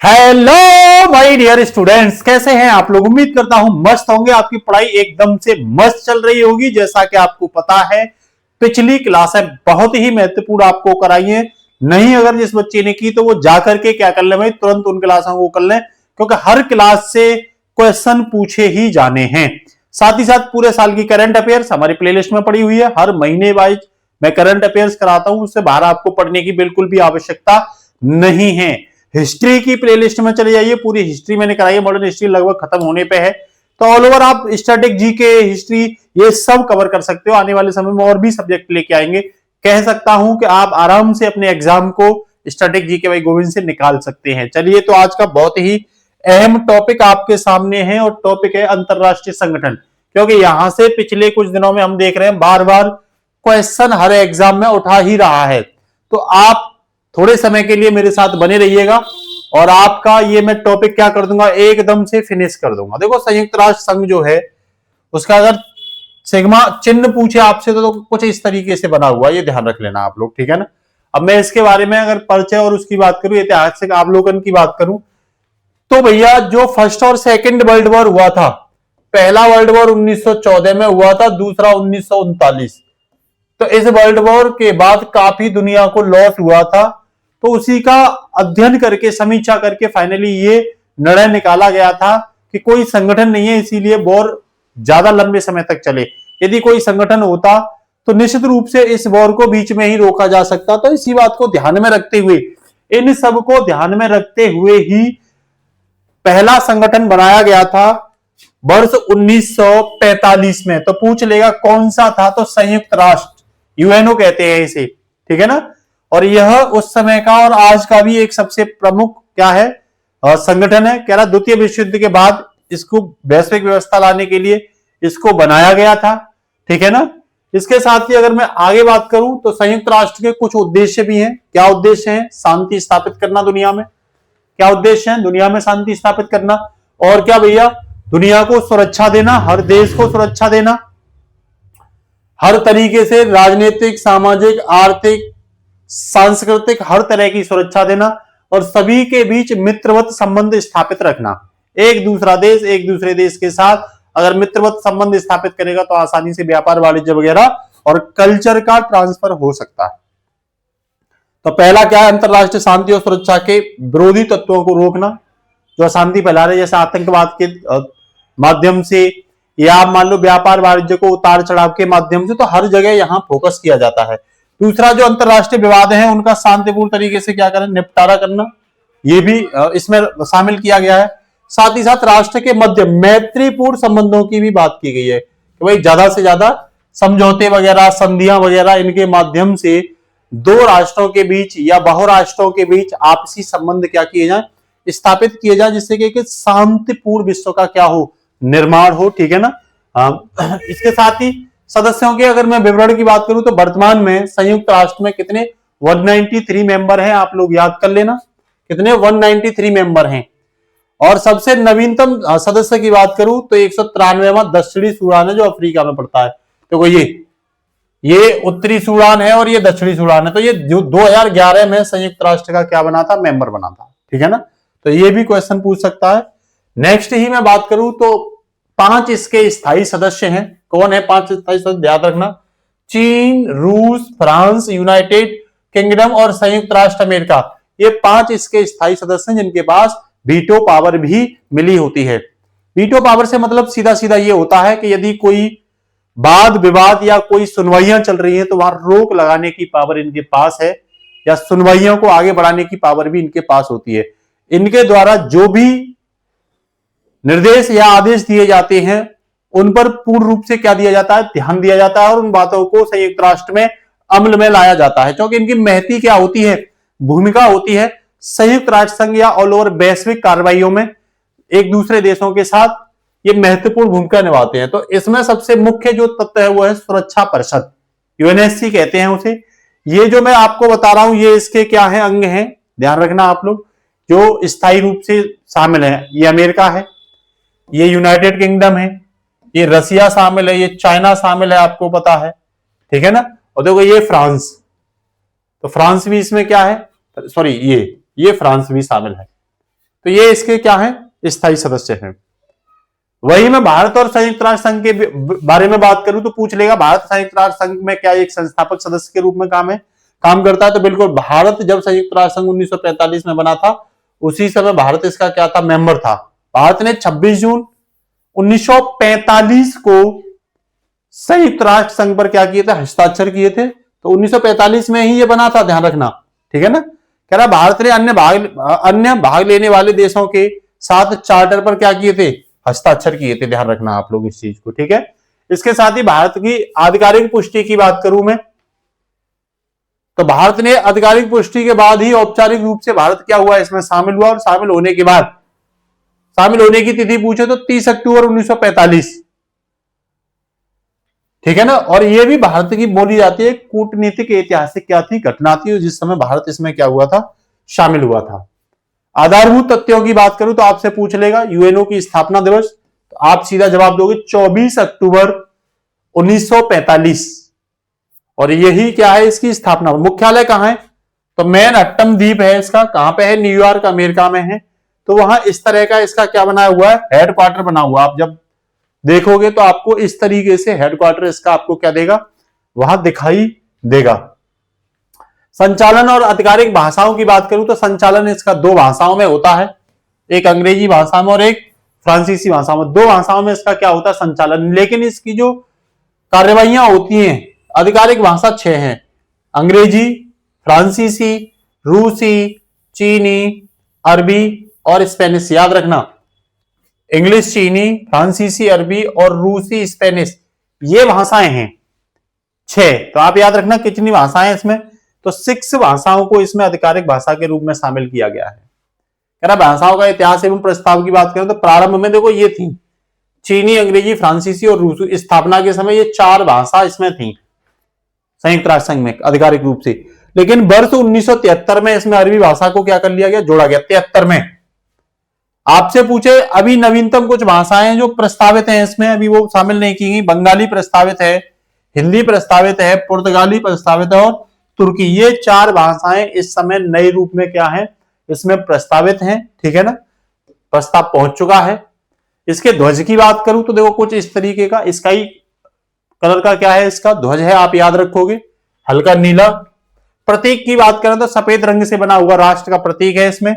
Hello my dear students, कैसे हैं आप लोग। उम्मीद करता हूं मस्त होंगे। आपकी पढ़ाई एकदम से मस्त चल रही होगी। जैसा कि आपको पता है पिछली क्लासें बहुत ही महत्वपूर्ण आपको कराई है। नहीं अगर जिस बच्चे ने की तो वो जाकर के क्या कर ले भाई, तुरंत उन क्लासों को कर ले, क्योंकि हर क्लास से क्वेश्चन पूछे ही जाने हैं। साथ ही साथ पूरे साल की करंट अफेयर्स हमारी प्लेलिस्ट में पड़ी हुई है। हर महीने वाइज मैं करंट अफेयर्स कराता हूं, उससे बाहर आपको पढ़ने की बिल्कुल भी आवश्यकता नहीं है। हिस्ट्री की प्लेलिस्ट में चले जाइए, पूरी हिस्ट्री मैंने कराई है। मॉडर्न हिस्ट्री लगभग खत्म होने पे है, तो ऑल ओवर आप स्टैटिक जीके हिस्ट्री ये सब कवर कर सकते हो। आने वाले समय में और भी सब्जेक्ट लेके आएंगे। कह सकता हूं कि आप आराम से अपने एग्जाम को स्टैटिक जीके भाई गोविंद से निकाल सकते हैं। चलिए, तो आज का बहुत ही अहम टॉपिक आपके सामने है, और टॉपिक है अंतरराष्ट्रीय संगठन। क्योंकि यहां से पिछले कुछ दिनों में हम देख रहे हैं बार बार क्वेश्चन हर एग्जाम में उठा ही रहा है। तो आप थोड़े समय के लिए मेरे साथ बने रहिएगा, और आपका ये मैं टॉपिक क्या कर दूंगा, एकदम से फिनिश कर दूंगा। देखो, संयुक्त राष्ट्र संघ जो है उसका अगर सिग्मा चिन्ह पूछे आपसे तो कुछ इस तरीके से बना हुआ है, ये ध्यान रख लेना आप लोग, ठीक है ना। अब मैं इसके बारे में अगर परिचय और उसकी बात करूं, ऐतिहासिक अवलोकन की बात करूं, तो भैया जो फर्स्ट और सेकंड वर्ल्ड वॉर हुआ था, पहला वर्ल्ड वॉर 1914 में हुआ था, दूसरा 1939। तो इस वर्ल्ड वॉर के बाद काफी दुनिया को लॉस हुआ था। तो उसी का अध्ययन करके, समीक्षा करके फाइनली ये निर्णय निकाला गया था कि कोई संगठन नहीं है, इसीलिए वॉर ज्यादा लंबे समय तक चले। यदि कोई संगठन होता तो निश्चित रूप से इस वॉर को बीच में ही रोका जा सकता। तो इसी बात को ध्यान में रखते हुए, इन सब को ध्यान में रखते हुए ही पहला संगठन बनाया गया था वर्ष 1945 में। तो पूछ लेगा कौन सा था, तो संयुक्त राष्ट्र, यूएनओ कहते हैं इसे, ठीक है ना। और यह उस समय का और आज का भी एक सबसे प्रमुख क्या है, संगठन है। कह रहा द्वितीय विश्व युद्ध के बाद इसको वैश्विक व्यवस्था लाने के लिए इसको बनाया गया था, ठीक है ना। इसके साथ ही अगर मैं आगे बात करूं तो संयुक्त राष्ट्र के कुछ उद्देश्य भी हैं। क्या उद्देश्य हैं? शांति स्थापित करना दुनिया में। क्या उद्देश्य है? दुनिया में शांति स्थापित करना। और क्या भैया? दुनिया को सुरक्षा देना, हर देश को सुरक्षा देना, हर तरीके से राजनीतिक, सामाजिक, आर्थिक, सांस्कृतिक हर तरह की सुरक्षा देना, और सभी के बीच मित्रवत संबंध स्थापित रखना। एक दूसरा देश एक दूसरे देश के साथ अगर मित्रवत संबंध स्थापित करेगा तो आसानी से व्यापार वाणिज्य वगैरह और कल्चर का ट्रांसफर हो सकता है। तो पहला क्या है? अंतरराष्ट्रीय शांति और सुरक्षा के विरोधी तत्वों को रोकना, जो अशांति फैला रहे, जैसे आतंकवाद के माध्यम से, या आप मान लो व्यापार वाणिज्य को उतार चढ़ाव के माध्यम से। तो हर जगह यहां फोकस किया जाता है। दूसरा, जो अंतरराष्ट्रीय विवाद है उनका शांतिपूर्ण तरीके से क्या करें, निपटारा करना, ये भी इसमें शामिल किया गया है। साथ ही साथ राष्ट्र के मध्य मैत्रीपूर्ण संबंधों की भी बात की गई है कि भाई ज्यादा से ज्यादा समझौते वगैरह, संधियां वगैरह, इनके माध्यम से दो राष्ट्रों के बीच या बहुराष्ट्रों के बीच आपसी संबंध क्या किए जाए, स्थापित किए जाए, जिससे कि शांतिपूर्ण विश्व का क्या हो, निर्माण हो, ठीक है ना। इसके साथ ही सदस्यों के अगर मैं विवरण की बात करूं तो वर्तमान में संयुक्त राष्ट्र में कितने 193 मेंबर हैं, आप लोग याद कर लेना कितने 193 मेंबर हैं। और सबसे नवीनतम सदस्य की बात करूं तो 193वां दक्षिणी सूडान है, जो अफ्रीका में पड़ता है। तो ये उत्तरी सूडान है और ये दक्षिणी सूडान है। तो ये जो 2011 में संयुक्त राष्ट्र का क्या बना था, मेंबर बना था, ठीक है ना। तो ये भी क्वेश्चन पूछ सकता है। नेक्स्ट ही मैं बात करूं तो 5 इसके स्थायी सदस्य हैं। कौन है 5 स्थायी सदस्य? याद रखना, चीन, रूस, फ्रांस, यूनाइटेड किंगडम और संयुक्त राष्ट्र अमेरिका। ये 5 इसके स्थायी सदस्य हैं जिनके पास वीटो पावर भी मिली होती है। वीटो पावर से मतलब सीधा सीधा ये होता है कि यदि कोई वाद विवाद या कोई सुनवाइयां चल रही हैं तो वहां रोक लगाने की पावर इनके पास है, या सुनवाइयों को आगे बढ़ाने की पावर भी इनके पास होती है। इनके द्वारा जो भी निर्देश या आदेश दिए जाते हैं उन पर पूर्ण रूप से क्या दिया जाता है, ध्यान दिया जाता है, और उन बातों को संयुक्त राष्ट्र में अमल में लाया जाता है। क्योंकि इनकी महती क्या होती है, भूमिका होती है संयुक्त राष्ट्र संघ या ऑल ओवर वैश्विक कार्रवाइयों में एक दूसरे देशों के साथ ये महत्वपूर्ण भूमिका निभाते हैं। तो इसमें सबसे मुख्य जो तत्व है वो है सुरक्षा परिषद, यूएनएससी कहते हैं उसे। ये जो मैं आपको बता रहा हूं ये इसके क्या है, अंग हैं, ध्यान रखना आप लोग। जो स्थायी रूप से शामिल है, ये अमेरिका है, ये यूनाइटेड किंगडम है, ये रसिया शामिल है, ये चाइना शामिल है, आपको पता है, ठीक है ना। और देखो ये फ्रांस, तो फ्रांस भी इसमें क्या है, सॉरी ये फ्रांस भी शामिल है, तो ये इसके क्या है, स्थायी सदस्य हैं। वही मैं भारत और संयुक्त राष्ट्र संघ के बारे में बात करूं तो पूछ लेगा भारत संयुक्त राष्ट्र संघ में क्या एक संस्थापक सदस्य के रूप में काम करता है। तो बिल्कुल, भारत जब संयुक्त राष्ट्र संघ 1945 में बना था उसी समय भारत इसका क्या था, मेंबर था। भारत ने 26 जून 1945 को संयुक्त राष्ट्र संघ पर क्या किए थे, हस्ताक्षर किए थे। तो 1945 में ही ये बना था, ध्यान रखना, ठीक है ना। कह रहा भारत ने अन्य भाग लेने वाले देशों के साथ चार्टर पर क्या किए थे, हस्ताक्षर किए थे। ध्यान रखना आप लोग इस चीज को, ठीक है। इसके साथ ही भारत की आधिकारिक पुष्टि की बात करूं मैं, तो भारत ने आधिकारिक पुष्टि के बाद ही औपचारिक रूप से भारत क्या हुआ, इसमें शामिल हुआ। और शामिल होने के बाद, शामिल होने की तिथि पूछे तो 30 अक्टूबर 1945, ठीक है ना। और यह भी भारत की बोली जाती है कूटनीतिक ऐतिहासिक क्या थी, घटना थी जिस समय भारत इसमें क्या हुआ था, शामिल हुआ था। आधारभूत तथ्यों की बात करूं तो आपसे पूछ लेगा यूएनओ की स्थापना दिवस, तो आप सीधा जवाब दोगे 24 अक्टूबर 1945। और यही क्या है, इसकी स्थापना। मुख्यालय कहां है, तो मैनहट्टन द्वीप है इसका, कहां पे है, न्यूयॉर्क अमेरिका में है। तो वहां इस तरह का इसका क्या बना हुआ है, हेडक्वार्टर बना हुआ। आप जब देखोगे तो आपको इस तरीके से हेडक्वार्टर इसका आपको क्या देगा, वहां दिखाई देगा। संचालन और आधिकारिक भाषाओं की बात करूं तो संचालन इसका 2 भाषाओं में होता है, एक अंग्रेजी भाषा में और एक फ्रांसीसी भाषा में। 2 भाषाओं में इसका क्या होता है, संचालन। लेकिन इसकी जो कार्यवाहियां होती हैं, आधिकारिक भाषा 6 हैं, अंग्रेजी, फ्रांसीसी, रूसी, चीनी, अरबी और स्पेनिश। याद रखना, इंग्लिश, चीनी, फ्रांसीसी, अरबी और रूसी, स्पेनिश, ये भाषाएं हैं 6। तो आप याद रखना कितनी भाषाएं इसमें, तो 6 भाषाओं को इसमें आधिकारिक भाषा के रूप में शामिल किया गया है। कह रहा भाषाओं का इतिहास एवं प्रस्ताव की बात करें तो प्रारंभ में देखो ये थी चीनी, अंग्रेजी, फ्रांसीसी और रूसी। स्थापना के समय ये 4 भाषा इसमें थी संयुक्त राष्ट्र संघ में आधिकारिक रूप से। लेकिन वर्ष 1973 में इसमें अरबी भाषा को क्या कर लिया गया, जोड़ा गया। 73 में आपसे पूछे अभी नवीनतम कुछ भाषाएं जो प्रस्तावित हैं इसमें, अभी वो शामिल नहीं की गई। बंगाली प्रस्तावित है, हिंदी प्रस्तावित है, पुर्तगाली प्रस्तावित है और तुर्की। ये 4 भाषाएं इस समय नए रूप में क्या है, इसमें प्रस्तावित हैं, ठीक है ना, प्रस्ताव पहुंच चुका है। इसके ध्वज की बात करूं तो देखो कुछ इस तरीके का स्काई कलर का क्या है, इसका ध्वज है, आप याद रखोगे, हल्का नीला। प्रतीक की बात करें तो सफेद रंग से बना हुआ राष्ट्र का प्रतीक है इसमें।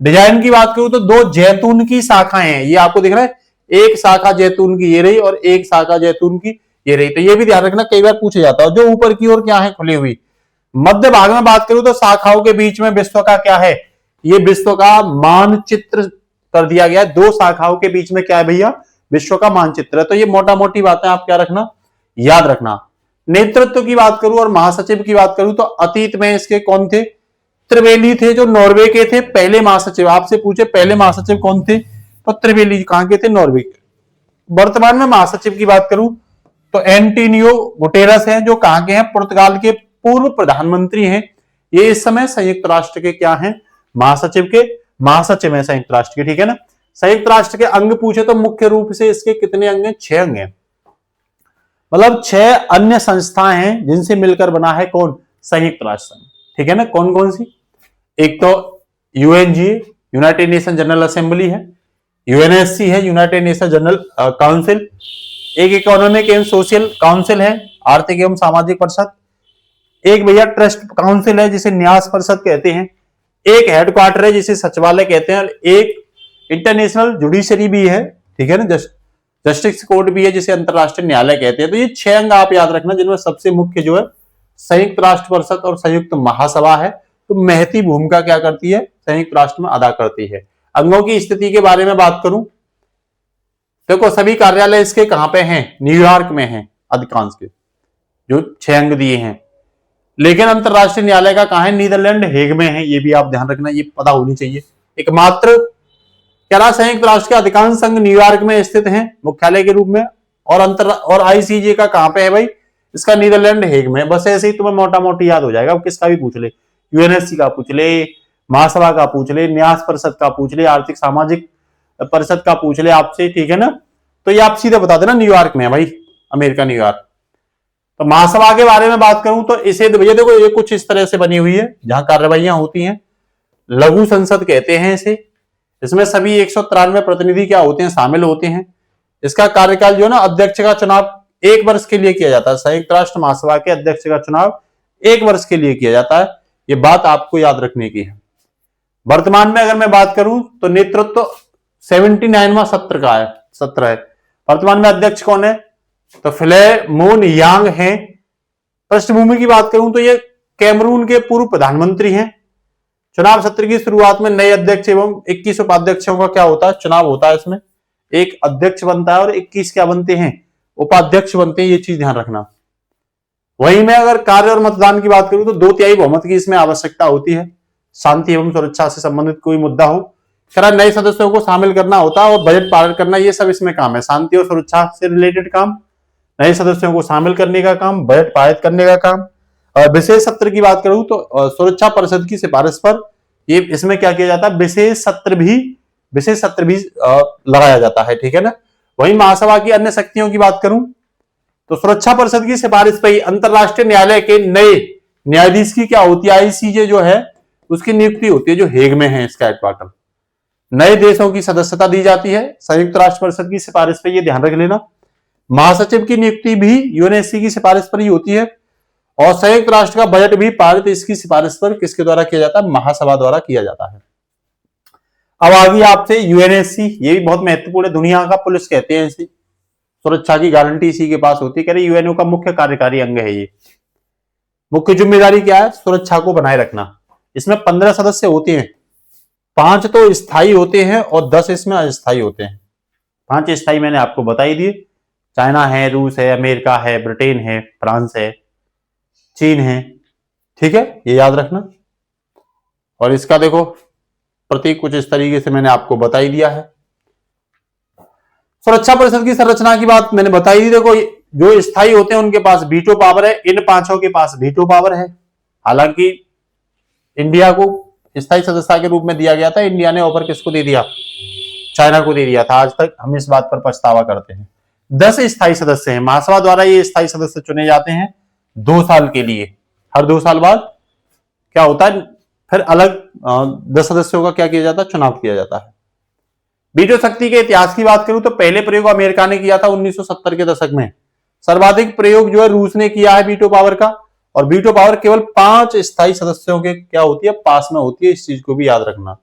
डिजाइन की बात करूं तो 2 जैतून की शाखाएं हैं, ये आपको दिख रहा है, एक शाखा जैतून की ये रही और एक शाखा जैतून की ये रही। तो ये भी ध्यान रखना, कई बार पूछा जाता है। जो ऊपर की ओर क्या है, खुली हुई। मध्य भाग में बात करूं तो शाखाओं के बीच में विश्व का क्या है, ये विश्व का मानचित्र कर दिया गया है। 2 शाखाओं के बीच में क्या है भैया, विश्व का मानचित्र है। तो ये मोटा मोटी बातें आप क्या रखना, याद रखना। नेतृत्व की बात करूं और महासचिव की बात करूं तो अतीत में इसके कौन थे, त्रिवेली थे, जो नॉर्वे के थे पहले महासचिव। आपसे पूछे पहले महासचिव कौन थे, तो त्रिवेली कहां के थे, नॉर्वे के। वर्तमान में महासचिव की बात करूं तो एंटोनियो गुटेरस हैं, जो कहां के हैं, पुर्तगाल के पूर्व प्रधानमंत्री हैं। ये इस समय संयुक्त राष्ट्र के क्या हैं, महासचिव हैं संयुक्त राष्ट्र के, ठीक है ना। संयुक्त राष्ट्र के अंग पूछे तो मुख्य रूप से इसके कितने अंग हैं, 6 अंग हैं। मतलब 6 अन्य संस्थाएं हैं जिनसे मिलकर बना है कौन, संयुक्त राष्ट्र संघ, ठीक है ना। कौन कौन सी, एक तो UNGA, United nation general assembly है, यूएनएससी है, यूनाइटेड नेशन जनरल काउंसिल, एक इकोनॉमिक एंड सोशल काउंसिल है, आर्थिक एवं सामाजिक परिषद, एक भैया ट्रस्ट काउंसिल है जिसे न्यास परिषद कहते हैं, एक हेडक्वार्टर है जिसे सचिवालय कहते हैं, और एक इंटरनेशनल जुडिशरी भी है, ठीक है ना, जस्टिस कोर्ट भी है जिसे अंतरराष्ट्रीय न्यायालय कहते हैं। तो ये 6 अंग आप याद रखना, जिनमें सबसे मुख्य जो है संयुक्त राष्ट्र परिषद और संयुक्त महासभा है। तो महती भूमिका क्या करती है, संयुक्त राष्ट्र में अदा करती है। अंगों की स्थिति के बारे में बात करूं, देखो सभी कार्यालय इसके कहां पे हैं, न्यूयॉर्क में हैं अधिकांश के, जो 6 अंग दिए हैं। लेकिन अंतरराष्ट्रीय न्यायालय का कहां है, नीदरलैंड हेग में है। ये भी आप ध्यान रखना, ये पता होनी चाहिए। एकमात्र क्या संयुक्त राष्ट्र के अधिकांश संघ न्यूयॉर्क में स्थित हैं मुख्यालय के रूप में, और आईसीजे का कहां पे है भाई, इसका नीदरलैंड हेग में। बस ऐसे ही तुम्हें मोटा मोटी याद हो जाएगा, किसका भी पूछ ले, यूएनएससी का पूछ ले, महासभा का पूछ ले, न्यास परिषद का पूछ ले, आर्थिक सामाजिक परिषद का पूछ ले आपसे, ठीक है ना। तो ये आप सीधे बता देना न्यूयॉर्क में है भाई, अमेरिका न्यूयॉर्क। तो महासभा के बारे में बात करूं तो इसे भैया देखो, ये कुछ इस तरह से बनी हुई है जहां कार्यवाहियां होती हैं, लघु संसद कहते हैं इसे। इसमें सभी 193 प्रतिनिधि क्या होते हैं, शामिल होते हैं। इसका कार्यकाल जो है ना, अध्यक्ष का चुनाव 1 वर्ष के लिए किया जाता है। संयुक्त राष्ट्र महासभा के अध्यक्ष का चुनाव 1 वर्ष के लिए किया जाता है। ये बात आपको याद रखने की है। वर्तमान में अगर मैं बात करूं तो नेतृत्व 79वां सत्र है। वर्तमान में अध्यक्ष कौन है, तो फिलेमोन यांग हैं। पृष्ठभूमि की बात करूं तो ये कैमरून के पूर्व प्रधानमंत्री हैं। चुनाव सत्र की शुरुआत में नए अध्यक्ष एवं 21 उपाध्यक्षों का क्या होता है, चुनाव होता है। इसमें एक अध्यक्ष बनता है और 21 क्या बनते हैं, उपाध्यक्ष बनते हैं। ये चीज ध्यान रखना। वहीं में अगर कार्य और मतदान की बात करूं तो 2/3 बहुमत की इसमें आवश्यकता होती है। शांति एवं सुरक्षा से संबंधित कोई मुद्दा हो, खैर नए सदस्यों को शामिल करना होता है और बजट पारित करना, ये सब इसमें काम है। शांति और सुरक्षा से रिलेटेड काम, नए सदस्यों को शामिल करने का काम, बजट पारित करने का काम। विशेष सत्र की बात करूं तो सुरक्षा परिषद की सिफारिश पर ये इसमें क्या किया जाता है, विशेष सत्र भी लगाया जाता है, ठीक है ना। वहीं महासभा की अन्य शक्तियों की बात करूं तो सुरक्षा परिषद की सिफारिश पर ही अंतरराष्ट्रीय न्यायालय के नए न्यायाधीश की क्या होती है, आईसीजे जो है उसकी नियुक्ति होती है, जो हेग में है इसका हेडक्वार्टर। नए देशों की सदस्यता दी जाती है संयुक्त राष्ट्र परिषद की सिफारिश पर, ये ध्यान रख लेना। महासचिव की नियुक्ति भी यूएनएससी की सिफारिश पर ही होती है और संयुक्त राष्ट्र का बजट भी पारित इसकी सिफारिश पर किसके द्वारा किया जाता है, महासभा द्वारा किया जाता है। अब आगे आपसे यूएनएससी, ये भी बहुत महत्वपूर्ण है, दुनिया का पुलिस कहते हैं इसे। सुरक्षा की गारंटी इसी के पास होती है। कह रहे यूएनओ का मुख्य कार्यकारी अंग है ये। मुख्य जिम्मेदारी क्या है, सुरक्षा को बनाए रखना। इसमें 15 सदस्य होते हैं, 5 तो स्थायी होते हैं और 10 इसमें अस्थायी होते हैं। 5 स्थायी मैंने आपको बता ही दिए, चाइना है, रूस है, अमेरिका है, ब्रिटेन है, फ्रांस है, चीन है, ठीक है, ये याद रखना। और इसका देखो प्रतीक कुछ इस तरीके से मैंने आपको बता ही दिया है। सुरक्षा परिषद की संरचना की बात मैंने बताई दी। देखो जो स्थायी होते हैं उनके पास वीटो पावर है, इन 5 के पास वीटो पावर है। हालांकि इंडिया को स्थायी सदस्यता के रूप में दिया गया था, इंडिया ने ऑफर किसको दे दिया, चाइना को दे दिया था। आज तक हम इस बात पर पछतावा करते हैं। 10 स्थायी सदस्य हैं। महासभा द्वारा ये स्थायी सदस्य चुने जाते हैं 2 साल के लिए। हर 2 साल बाद क्या होता है, फिर अलग 10 सदस्यों का क्या किया जाता है, चुनाव किया जाता है। वीटो शक्ति के इतिहास की बात करूं तो पहले प्रयोग अमेरिका ने किया था 1970 के दशक में। सर्वाधिक प्रयोग जो है रूस ने किया है वीटो पावर का, और वीटो पावर केवल 5 स्थायी सदस्यों के क्या होती है, पास में होती है। इस चीज को भी याद रखना।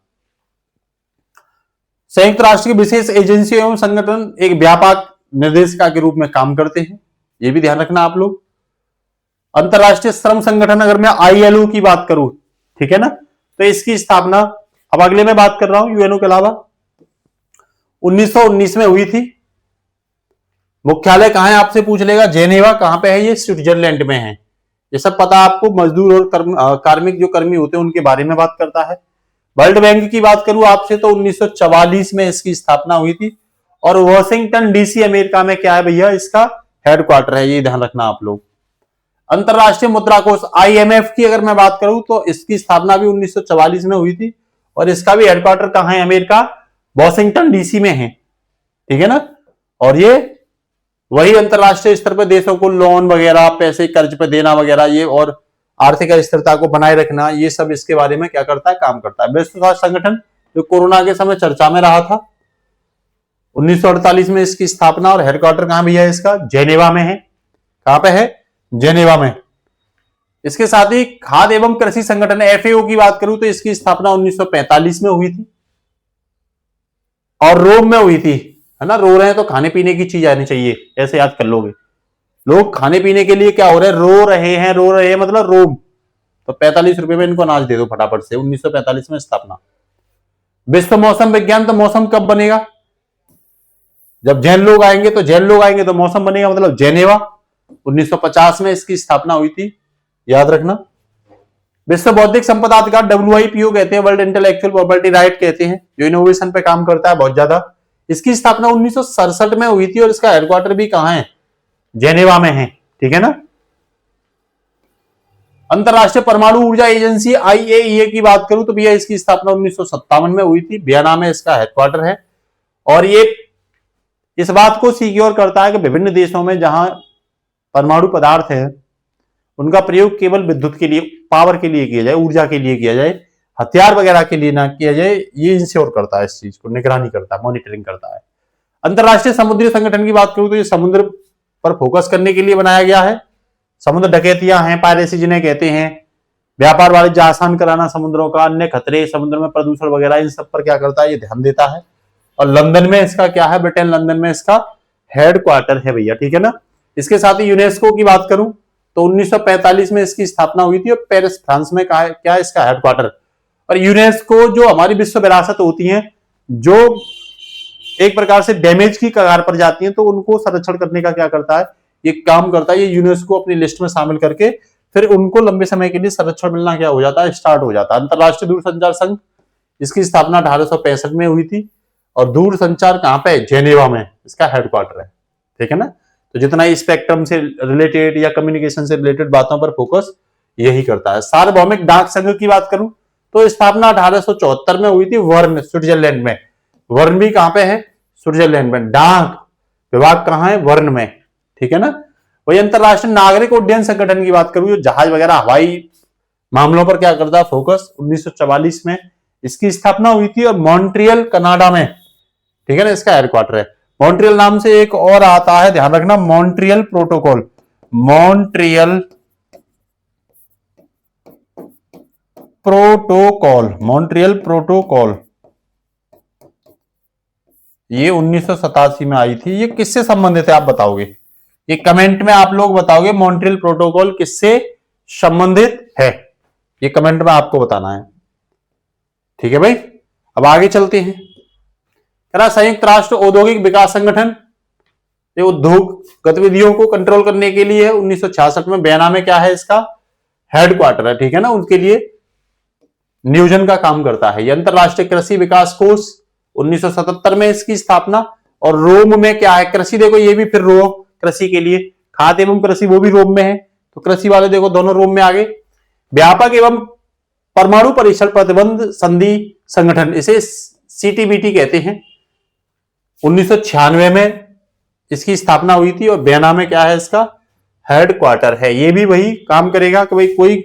संयुक्त राष्ट्र की विशेष एजेंसी एवं संगठन एक व्यापक निर्देशिका के रूप में काम करते हैं, ये भी ध्यान रखना आप लोग। अंतरराष्ट्रीय श्रम संगठन, अगर मैं आईएलओ की बात करूं, ठीक है ना, तो इसकी स्थापना अब अगले में बात कर रहा हूं यूएनओ के अलावा 1919 में हुई थी। मुख्यालय कहां है आपसे पूछ लेगा, जेनेवा कहां पे है, ये स्विट्जरलैंड में है। ये सब पता आपको, मजदूर और कार्मिक जो कर्मी होते हैं उनके बारे में बात करता है। वर्ल्ड बैंक की बात करूं आपसे तो 1944 में इसकी स्थापना हुई थी। और वॉशिंगटन डीसी अमेरिका में क्या है भैया, इसका हेडक्वार्टर है, ये ध्यान रखना आप लोग। अंतरराष्ट्रीय मुद्रा कोष आईएमएफ की अगर मैं बात करूं तो इसकी स्थापना भी 1944 में हुई थी और इसका भी हेडक्वार्टर कहां है, अमेरिका वॉशिंगटन डीसी में है, ठीक है ना। और ये वही अंतरराष्ट्रीय स्तर पर देशों को लोन वगैरह, पैसे कर्ज पे देना वगैरह, ये और आर्थिक स्थिरता को बनाए रखना, ये सब इसके बारे में क्या करता है, काम करता है। विश्व स्वास्थ्य संगठन जो कोरोना के समय चर्चा में रहा था, 1948 में इसकी स्थापना और हेडक्वार्टर कहां भी है इसका, जेनेवा में है। कहां पे है, जेनेवा में। इसके साथ ही खाद्य एवं कृषि संगठन एफएओ की बात करूं तो इसकी स्थापना 1945 में हुई थी और रोम में हुई थी, है ना। रो रहे हैं तो खाने पीने की चीज आनी चाहिए, ऐसे याद कर लोगे। लोग खाने पीने के लिए क्या हो रहे हैं, रो रहे हैं मतलब रोम। तो 45 रुपए में इनको अनाज दे दो फटाफट से। 1945 में स्थापना। विश्व मौसम विज्ञान, तो मौसम कब बनेगा, जब जैन लोग आएंगे तो मौसम बनेगा, मतलब जेनेवा। 1950 में इसकी स्थापना हुई थी, याद रखना। विश्व बौद्धिक संपदा अधिकार WIPO कहते हैं, वर्ल्ड इंटेलेक्चुअल प्रॉपर्टी राइट कहते हैं, जो इनोवेशन पे काम करता है बहुत ज्यादा। इसकी स्थापना 1967 में हुई थी और इसका हेडक्वार्टर भी कहां है, जेनेवा में है, ठीक है ना। अंतरराष्ट्रीय परमाणु ऊर्जा एजेंसी IAEA की बात करूं तो भैया इसकी स्थापना 1957 में हुई थी, वियना में इसका हेडक्वार्टर है। और ये इस बात को सिक्योर करता है कि विभिन्न देशों में जहां परमाणु पदार्थ है उनका प्रयोग केवल विद्युत के लिए, पावर के लिए किया जाए, ऊर्जा के लिए किया जाए। हथियार वगैरह के लिए ना किया जाए, ये इंश्योर करता है, इस चीज को निगरानी करता है, मॉनिटरिंग करता है। अंतरराष्ट्रीय समुद्री संगठन की बात करूं तो ये समुद्र पर फोकस करने के लिए बनाया गया है। समुद्र डकैतियां हैं, पायरेसी जिन्हें कहते हैं, व्यापार वाणिज्य आसान कराना समुद्रों का, अन्य खतरे, समुद्र में प्रदूषण वगैरह, इन सब पर क्या करता है, ये ध्यान देता है। और लंदन में इसका क्या है, ब्रिटेन लंदन में इसका हेडक्वार्टर है भैया, ठीक है ना। इसके साथ ही यूनेस्को की बात करूं तो 1945 में इसकी स्थापना हुई थी और पेरिस फ्रांस में क्या है इसका हेडक्वार्टर। और यूनेस्को जो हमारी विश्व विरासत होती है, जो एक प्रकार से डैमेज की कगार पर जाती हैं, तो उनको संरक्षण करने का क्या करता है, ये काम करता है। ये यूनेस्को अपनी लिस्ट में शामिल करके फिर उनको लंबे समय के लिए संरक्षण मिलना क्या हो जाता है, स्टार्ट हो जाता है। अंतरराष्ट्रीय दूरसंचार संघ, इसकी स्थापना 1865 में हुई थी। और दूर संचार कहां पे, जेनेवा में इसका हेडक्वार्टर है, ठीक है ना। तो जितना ही स्पेक्ट्रम से रिलेटेड या कम्युनिकेशन से रिलेटेड बातों पर फोकस यही करता है। सार्वभौमिक डाक संघ की बात करूं तो स्थापना 1874 में हुई थी वर्न, स्विट्जरलैंड में। वर्न भी कहां पे है, स्विट्जरलैंड में। डाक विभाग कहां है, वर्न में, ठीक है ना। वही अंतरराष्ट्रीय नागरिक उड्डयन संगठन की बात करूं, जो जहाज वगैरह हवाई मामलों पर क्या करता है फोकस, 1944 में इसकी स्थापना हुई थी। और मॉन्ट्रियल कनाडा में, ठीक है ना, इसका हेडक्वार्टर है। मॉन्ट्रियल नाम से एक और आता है, ध्यान रखना, Montreal protocol. Montreal protocol, Montreal protocol, ये 1987 में आई थी। ये किससे संबंधित है आप बताओगे, ये कमेंट में आप लोग बताओगे मॉन्ट्रियल प्रोटोकॉल किससे संबंधित है, ये कमेंट में आपको बताना है, ठीक है भाई। अब आगे चलते हैं। संयुक्त राष्ट्र औद्योगिक विकास संगठन, ये उद्योग गतिविधियों को कंट्रोल करने के लिए 1966 में वियना में क्या है इसका हेडक्वार्टर है, ठीक है ना, उनके लिए नियोजन का काम करता है। ये अंतरराष्ट्रीय कृषि विकास कोष, 1977 में इसकी स्थापना। और रोम में क्या है, कृषि, देखो ये भी फिर रोम, कृषि के लिए खाद्य एवं कृषि, वो भी रोम में है, तो कृषि वाले देखो दोनों रोम में आ गए। व्यापक एवं परमाणु परीक्षण प्रतिबंध संधि संगठन, इसे सीटीबीटी कहते हैं, 1996 में इसकी स्थापना हुई थी। और वियना में क्या है इसका हेडक्वार्टर है। ये भी वही काम करेगा कि भाई कोई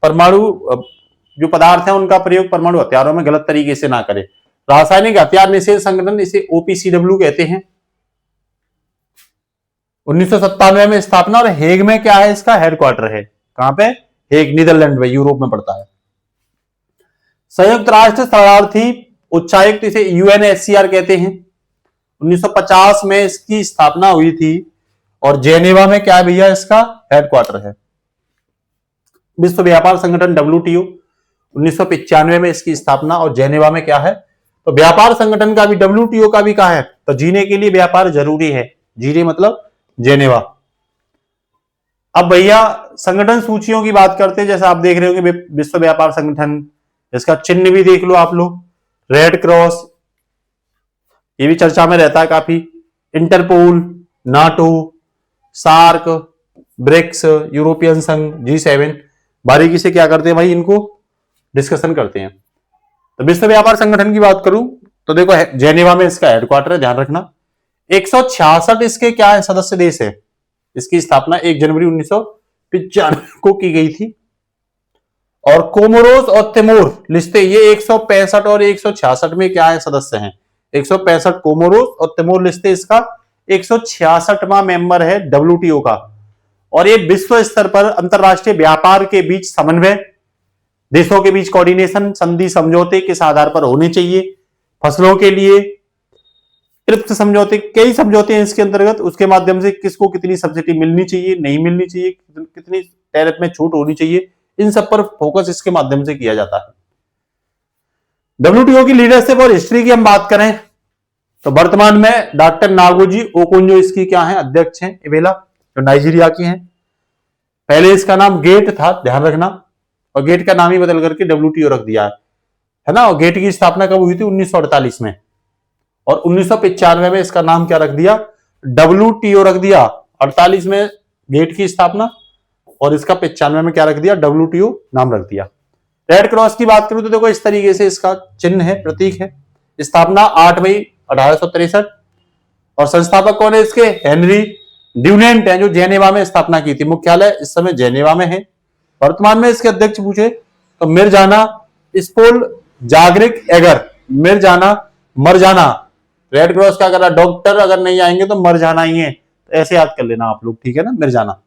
परमाणु जो पदार्थ है उनका प्रयोग परमाणु हथियारों में गलत तरीके से ना करे। रासायनिक हथियार निषेध संगठन, इसे ओपीसीडब्ल्यू कहते हैं, 1997 में स्थापना। और हेग में क्या है इसका हेडक्वार्टर है, कहां पे, हेग, नीदरलैंड में, यूरोप में पड़ता है। संयुक्त राष्ट्र शरणार्थी उच्चायुक्त, इसे यूएनएचसीआर कहते हैं, 1950 में इसकी स्थापना हुई थी। और जेनेवा में क्या है भैया इसका हेडक्वार्टर है। विश्व व्यापार संगठन डब्ल्यूटीओ, 1995 में इसकी स्थापना। और जेनेवा में क्या है, तो व्यापार संगठन का भी, डब्ल्यूटीओ का भी कहा है, तो जीने के लिए व्यापार जरूरी है, जीने मतलब जेनेवा। अब भैया संगठन सूचियों की बात करते हैं, जैसे आप देख रहे हो कि विश्व व्यापार संगठन, इसका चिन्ह भी देख लो आप लोग, रेड क्रॉस, ये भी चर्चा में रहता है काफी। Interpol, NATO, SAARC, BRICS, European संघ, G7, बारीकी से क्या करते हैं भाई, इनको डिस्कशन करते हैं। तो विश्व व्यापार संगठन की बात करूं तो देखो जेनेवा में इसका हेडक्वार्टर है, ध्यान रखना। 166 इसके क्या है सदस्य देश है। इसकी स्थापना 1 जनवरी 1995 को की गई थी। और कोमोरोस और तिमोर लिस्टे, ये 165 और 166 में क्या है सदस्य हैं। 165 कोमोरोस और तिमोर लिस्टे इसका 166वां मेंबर है डब्ल्यूटीओ का। और ये विश्व स्तर पर अंतरराष्ट्रीय व्यापार के बीच समन्वय, देशों के बीच कोऑर्डिनेशन, संधि समझौते किस आधार पर होने चाहिए, फसलों के लिए ट्रिप्स समझौते, कई समझौते हैं इसके अंतर्गत, उसके माध्यम से किसको कितनी सब्सिडी मिलनी चाहिए, नहीं मिलनी चाहिए, कितनी टैरिफ में छूट होनी चाहिए, इन सब पर फोकस इसके माध्यम से किया जाता है। डब्ल्यूटीओ की लीडरशिप और हिस्ट्री की हम बात करें तो वर्तमान में डॉक्टर नागोजी ओकोंजो इसकी क्या है अध्यक्ष हैं, एबेला, जो नाइजीरिया की हैं। पहले इसका नाम गेट था, ध्यान रखना, और गेट का नाम ही बदल करके डब्ल्यूटीओ रख दिया है ना। और गेट की स्थापना कब हुई थी, 1948 में। और 1995 में इसका नाम क्या रख दिया, डब्ल्यूटीओ रख दिया। 48 में गेट की स्थापना और इसका 95 में क्या रख दिया, डब्ल्यूटीओ नाम रख दिया। रेड क्रॉस की बात करूं तो देखो इस तरीके से इसका चिन्ह है, प्रतीक है। स्थापना 8 मई 1863। और संस्थापक कौन है इसके, हेनरी ड्यूनेंट है, जो जेनेवा में स्थापना की थी। मुख्यालय इस समय जेनेवा में है। वर्तमान में इसके अध्यक्ष पूछे तो मिर्जाना स्पोल जागरिक एगर, मिर जाना मर जाना। रेड क्रॉस क्या कर रहा है, डॉक्टर अगर नहीं आएंगे तो मर जाना ही है, तो ऐसे याद कर लेना आप लोग, ठीक है ना, मिर जाना।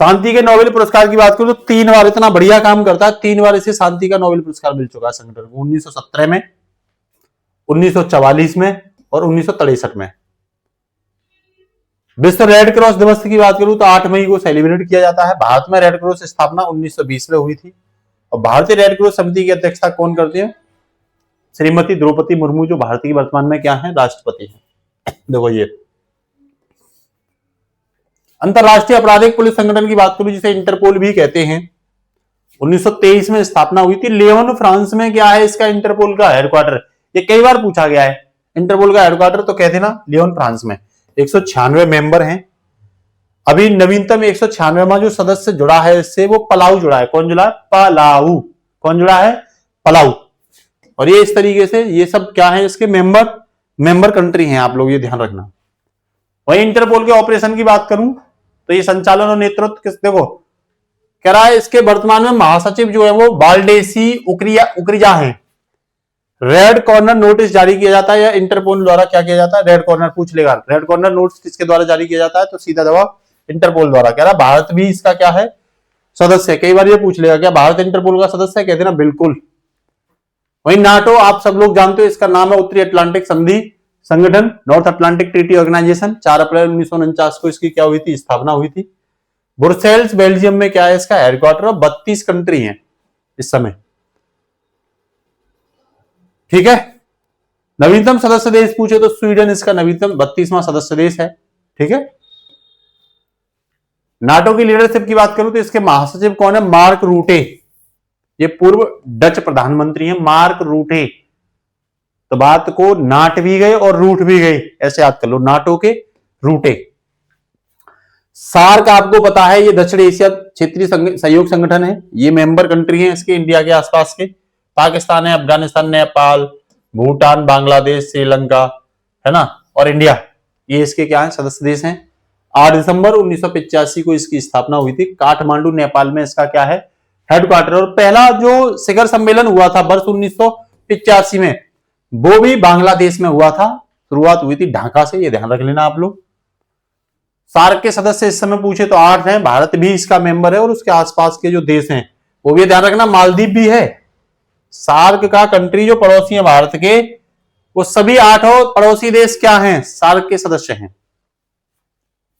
शांति के नोबेल पुरस्कार की बात करूं तो 3 बार, इतना बढ़िया काम करता है, 3 बार इसे शांति का नोबेल पुरस्कार मिल चुका है संगठन को, 1917 में, 1944 में और 1963 में। विश्व रेड क्रॉस दिवस की बात करूं तो 8 मई को सेलिब्रेट किया जाता है। भारत में रेड क्रॉस स्थापना 1920 में हुई थी और भारतीय रेड क्रॉस समिति की अध्यक्षता कौन करती है, श्रीमती द्रौपदी मुर्मू, जो भारत की वर्तमान में क्या है, राष्ट्रपति है। देखो ये अंतरराष्ट्रीय आपराधिक पुलिस संगठन की बात करूं जिसे इंटरपोल भी कहते हैं, 1923 में स्थापना हुई थी। लियोन फ्रांस में क्या है इसका इंटरपोल का हेडक्वार्टर, ये कई बार पूछा गया है, इंटरपोल का हेडक्वार्टर तो कहते ना लियोन फ्रांस में। 196 मेंबर हैं। अभी नवीनतम 196वां जो सदस्य जुड़ा है इससे, वो पलाऊ जुड़ा है। कौन जुड़ा है, पलाऊ। कौन जुड़ा है, पलाऊ। और ये इस तरीके से ये सब क्या है, इसके मेंबर कंट्री हैं, आप लोग ये ध्यान रखना। वही इंटरपोल के ऑपरेशन की बात करूं तो ये संचालन और नेतृत्व किस, देखो कह रहा है इसके वर्तमान में महासचिव जो है वो बाल्डेसी उक्रिजा हैं। रेड कॉर्नर नोटिस जारी किया जाता है या इंटरपोल द्वारा क्या किया जाता है, रेड कॉर्नर पूछ लेगा, रेड कॉर्नर नोटिस किसके द्वारा जारी किया जाता है, तो सीधा जवाब इंटरपोल द्वारा। कह रहा है भारत भी इसका क्या है, सदस्य। कई बार ये पूछ लेगा क्या भारत इंटरपोल का सदस्य है, कहते ना बिल्कुल। वही नाटो आप सब लोग जानते हो, इसका नाम है उत्तरी अटलांटिक संधि संगठन, नॉर्थ अटलांटिक ट्रीटी ऑर्गेनाइजेशन। 4 अप्रैल 1949 को इसकी क्या हुई थी, स्थापना हुई थी। ब्रुसेल्स बेल्जियम में क्या है इसका हेडक्वार्टर, और 32 कंट्री हैं इस समय, ठीक है। नवीनतम सदस्य देश पूछे तो स्वीडन इसका नवीनतम 32वां सदस्य देश है, ठीक है। नाटो की लीडरशिप की बात करूं तो इसके महासचिव कौन है, मार्क रूटे। ये पूर्व डच प्रधानमंत्री हैं मार्क रूटे। तो बात को नाट भी गए और रूट भी गए, ऐसे याद कर लो, नाटो के रूटे। सार्क आपको पता है ये दक्षिण एशिया क्षेत्रीय सहयोग संगठन है। ये मेंबर कंट्री है इसके इंडिया के आसपास के, पाकिस्तान है, अफगानिस्तान, नेपाल, भूटान, बांग्लादेश, श्रीलंका, है ना, और इंडिया, ये इसके क्या है, सदस्य देश हैं। 8 दिसंबर 1985 को इसकी स्थापना हुई थी। काठमांडू नेपाल में इसका क्या है, हेडक्वार्टर। और पहला जो शिखर सम्मेलन हुआ था वर्ष 1985 में, वो भी बांग्लादेश में हुआ था। शुरुआत हुई थी ढाका से, ये ध्यान रख लेना आप लोग। सार्क के सदस्य इस समय पूछे तो 8 हैं, भारत भी इसका मेंबर है और उसके आसपास के जो देश हैं वो भी ध्यान रखना, मालदीव भी है। सार्क का कंट्री जो पड़ोसी है भारत के, वो सभी 8 पड़ोसी देश क्या हैं, सार्क के सदस्य हैं।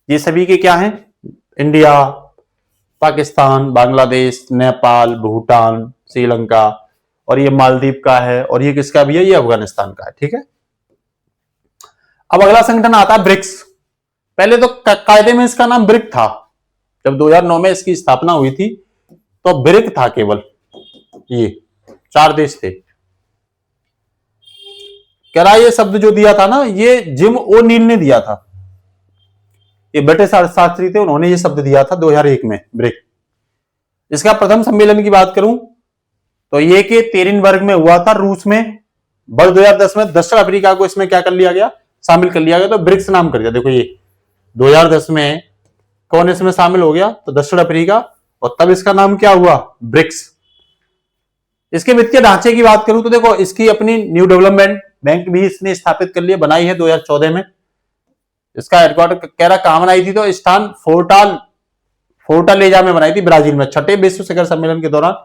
ये सभी के क्या हैं, इंडिया, पाकिस्तान, बांग्लादेश, नेपाल, भूटान, श्रीलंका, और ये मालदीव का है, और ये किसका भी है, ये अफगानिस्तान का है, ठीक है। अब अगला संगठन आता है ब्रिक्स। पहले तो कायदे में इसका नाम ब्रिक था, जब 2009 में इसकी स्थापना हुई थी तो ब्रिक था केवल, ये 4 देश थे। कह रहा ये शब्द जो दिया था ना, ये जिम ओ'नील ने दिया था, ये ब्रिटिश अर्थशास्त्री थे, उन्होंने ये शब्द दिया था 2001 में, ब्रिक। इसका प्रथम सम्मेलन की बात करूं तो ये के तेरिनबर्ग में हुआ था, रूस में। वर्ष 2010 में दक्षिण अफ्रीका को इसमें क्या कर लिया गया, शामिल कर लिया गया, तो ब्रिक्स नाम कर दिया। देखो ये 2010 में कौन इसमें शामिल हो गया, तो दक्षिण अफ्रीका, और तब इसका नाम क्या हुआ, ब्रिक्स। इसके वित्तीय ढांचे की बात करूं तो देखो इसकी अपनी न्यू डेवलपमेंट बैंक भी इसने स्थापित कर लिया, बनाई है 2014 में। इसका हेडक्वार्टर कह रहा कहां बनाई थी, तो स्थान फोर्टालेजा में बनाई थी, ब्राजील में। 6ठे विश्व शिखर सम्मेलन के दौरान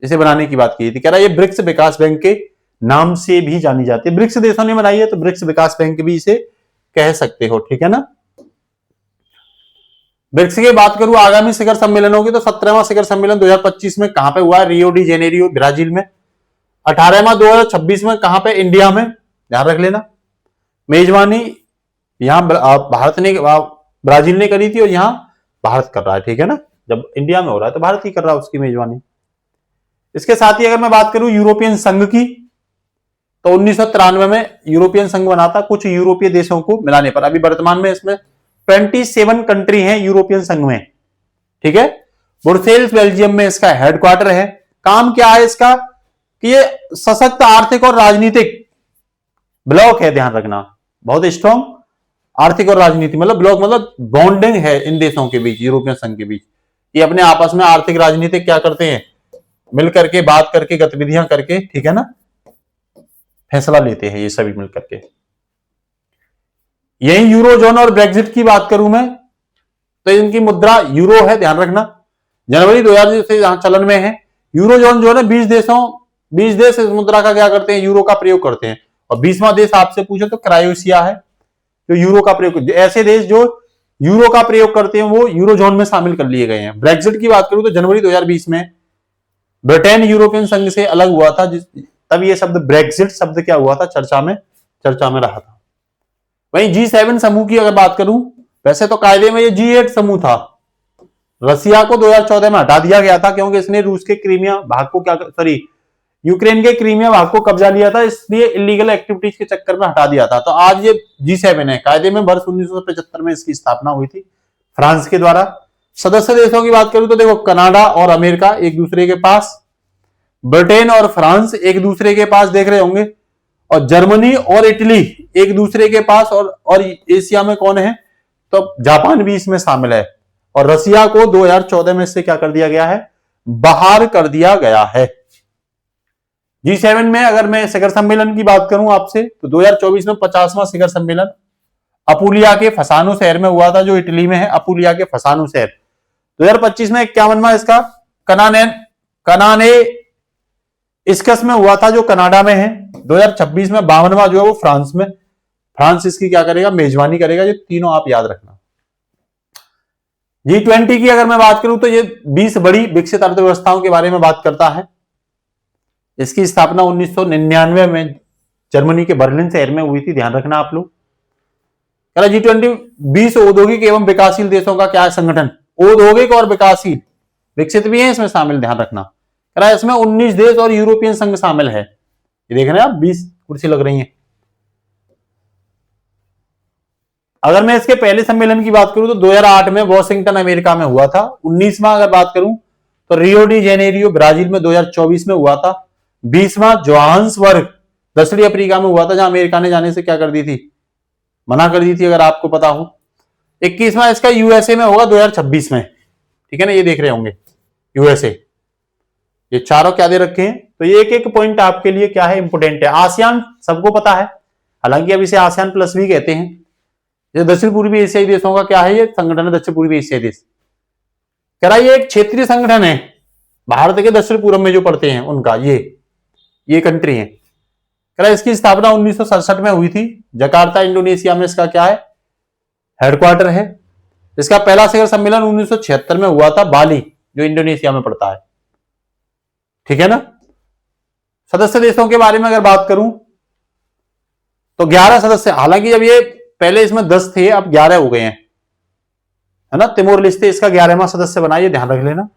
इसे बनाने की बात की थी। कह रहा ये ब्रिक्स विकास बैंक के नाम से भी जानी जाती है, ब्रिक्स देशों ने बनाई है तो ब्रिक्स विकास बैंक भी इसे कह सकते हो, ठीक है ना। ब्रिक्स की बात करूं आगामी शिखर सम्मेलन होगी तो 17वां शिखर सम्मेलन 2025 में कहां पे हुआ है, रियो डी जेनेरियो, ब्राजील में। 18वां 2026 में कहां पे, इंडिया में, ध्यान रख लेना। मेजबानी यहां भारत ने, ब्राजील ने करी थी और यहां भारत कर रहा है, ठीक है ना। जब इंडिया में हो रहा है तो भारत ही कर रहा है उसकी मेजबानी। इसके साथ ही अगर मैं बात करूं यूरोपियन संघ की, तो 1993 में यूरोपियन संघ बना था, कुछ यूरोपीय देशों को मिलाने पर। अभी वर्तमान में इसमें 27 कंट्री हैं यूरोपियन संघ में, ठीक है। ब्रुसेल्स बेल्जियम में इसका हेडक्वार्टर है। काम क्या है इसका, कि ये सशक्त आर्थिक और राजनीतिक ब्लॉक है, ध्यान रखना, बहुत स्ट्रॉन्ग आर्थिक और राजनीति, मतलब ब्लॉक मतलब बॉन्डिंग है इन देशों के बीच, यूरोपियन संघ के बीच। ये अपने आपस में आर्थिक राजनीतिक क्या करते हैं, मिल करके बात करके गतिविधियां करके, ठीक है ना, फैसला लेते हैं ये सभी मिल करके। यही यूरोजोन और ब्रेग्जिट की बात करूं मैं तो इनकी मुद्रा यूरो है, ध्यान रखना। जनवरी 2000 से यहां चलन में है। यूरोजोन जो है 20 देश इस मुद्रा का क्या करते हैं, यूरो का प्रयोग करते हैं। और 20वां देश आपसे पूछे तो क्रायोशिया है, जो यूरो का प्रयोग, ऐसे देश जो यूरो का प्रयोग करते हैं वो यूरोजोन में शामिल कर लिए गए हैं। ब्रेग्जिट की बात करूं तो जनवरी 2020 में ब्रिटेन यूरोपियन संघ से अलग हुआ था, तब ये शब्द ब्रेग्जिट शब्द क्या हुआ था, चर्चा में रहा था। वहीं G7 समूह की अगर बात करूं, वैसे तो कायदे में ये G8 समूह था। रसिया को 2014 में हटा दिया गया था क्योंकि इसने रूस के क्रीमिया भाग को यूक्रेन के क्रीमिया भाग को कब्जा लिया था, इसलिए इलीगल एक्टिविटीज के चक्कर में हटा दिया था। तो आज ये G7 है। कायदे में वर्ष 1975 में इसकी स्थापना हुई थी फ्रांस के द्वारा। सदस्य देशों की बात करूं तो देखो, कनाडा और अमेरिका एक दूसरे के पास, ब्रिटेन और फ्रांस एक दूसरे के पास देख रहे होंगे, और जर्मनी और इटली एक दूसरे के पास, और एशिया में कौन है, तो जापान भी इसमें शामिल है। और रसिया को 2014 में इससे क्या कर दिया गया है, बाहर कर दिया गया है। G7 में अगर मैं शिखर सम्मेलन की बात करूं आपसे तो 2024 में 50वां शिखर सम्मेलन अपुलिया के फसानो शहर में हुआ था, जो इटली में है, अपुलिया के फसानो शहर। 2025 में 51वां इसका कनाने इस्कस में हुआ था, जो कनाडा में है। 2026 में 52वां जो है वो फ्रांस में, फ्रांस इसकी क्या करेगा, मेजबानी करेगा। ये तीनों आप याद रखना। G20 की अगर मैं बात करूं तो ये 20 बड़ी विकसित अर्थव्यवस्थाओं के बारे में बात करता है। इसकी स्थापना 1999 में जर्मनी के बर्लिन शहर में हुई थी, ध्यान रखना आप लोग। G20 20 औद्योगिक एवं विकासशील देशों का क्या है, संगठन। औद्योगिक और विकासशील, विकसित भी है इसमें शामिल, ध्यान रखना। इसमें 19 देश और यूरोपियन संघ शामिल है। ये देख रहे हैं आप, 20 कुर्सी लग रही हैं। अगर मैं इसके पहले सम्मेलन की बात करूं तो 2008 में वॉशिंगटन अमेरिका में हुआ था। 19वां अगर बात करूं तो रियो डी जेनेरियो ब्राजील में 2024 में हुआ था। 20वां जोहान्सबर्ग दक्षिणी अफ्रीका में हुआ था, जहां अमेरिका ने जाने से क्या कर दी थी, मना कर दी थी, अगर आपको पता हो। 21वां इसका यूएसए में होगा 2026 में, ठीक है ना, ये देख रहे होंगे यूएसए। ये चारों क्या दे रखे हैं, तो ये एक एक पॉइंट आपके लिए क्या है, इंपोर्टेंट है। आसियान सबको पता है, हालांकि अब इसे आसियान प्लस भी कहते हैं। ये दक्षिण पूर्वी एशियाई देशों का क्या है, ये संगठन है, दक्षिण पूर्वी एशियाई देश। कह रहा ये एक क्षेत्रीय संगठन है, भारत के दक्षिण पूर्व में जो पड़ते हैं उनका ये कंट्री है। कह रहा इसकी स्थापना 1967 में हुई थी, जकार्ता इंडोनेशिया में इसका क्या है, हेडक्वार्टर है। इसका पहला शिखर सम्मेलन 1976 में हुआ था, बाली जो इंडोनेशिया में पड़ता है, ठीक है ना। सदस्य देशों के बारे में अगर बात करूं तो 11 सदस्य, हालांकि जब ये पहले इसमें 10 थे, अब 11 हो गए हैं, है ना। तिमोर लेस्ते इसका 11वां सदस्य बना, ये ध्यान रख लेना,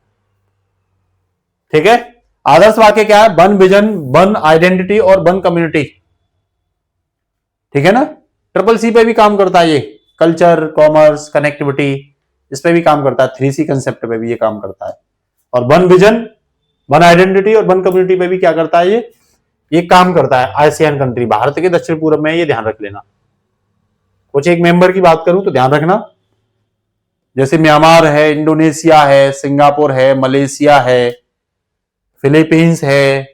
ठीक है। आदर्श वाक्य क्या है, वन विजन, वन आइडेंटिटी और वन कम्युनिटी, ठीक है ना। CCC पे भी काम करता है ये, कल्चर, कॉमर्स, कनेक्टिविटी, इस पे भी काम करता है। 3C कंसेप्ट पे भी ये काम करता है। और वन विजन, वन आइडेंटिटी और वन कम्युनिटी पे भी क्या करता है, ये काम करता है। आसियान कंट्री, भारत के दक्षिण पूर्व में, ये ध्यान रख लेना। कुछ एक मेंबर की बात करूं तो ध्यान रखना, जैसे म्यांमार है, इंडोनेशिया है, सिंगापुर है, मलेशिया है, फिलीपींस है,